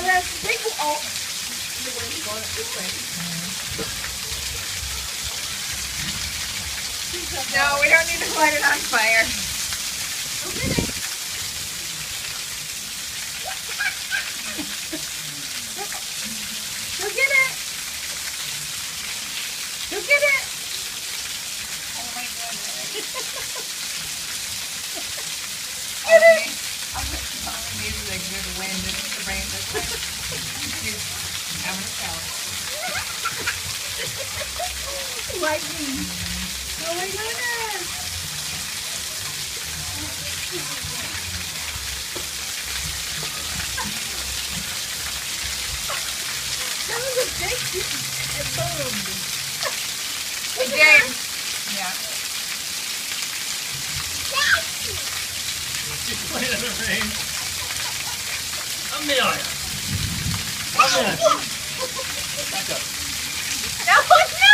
that's big. Oh. No, we don't need to light it on fire. Go get it. Go get it. Oh my goodness. Get it. Maybe like good wind and the rain this way. She's having a shower. Lightning. Oh my goodness. That was a big boom. Hey, James. Yeah. She's playing in the rain. Amelia. Amelia. Back up. No, no!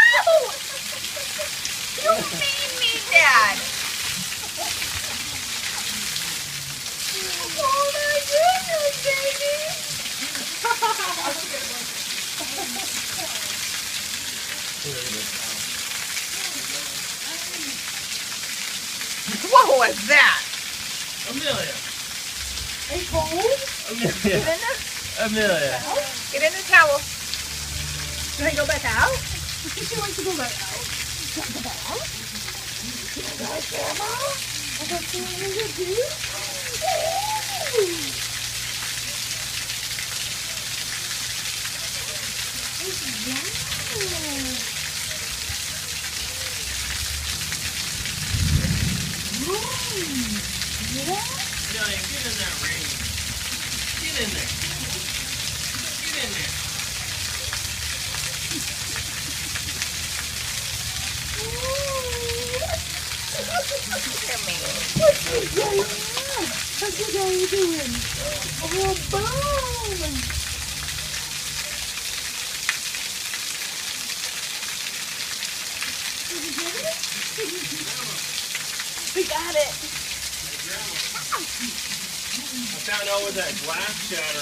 You made me, Dad. Oh my goodness, baby. What was that? Amelia. Are you cold? Amelia. Get in the, Amelia. get in the towel. Can I go back out? She wants to go back out. Can I go back out? Can I go back, Grandma? I got something to do. Amelia, get in that rain. Get in there. Get in there. Come here. What's going on? How's your guy doing? Oh, boom! Did you get it? We got it. I found out where that glass shatter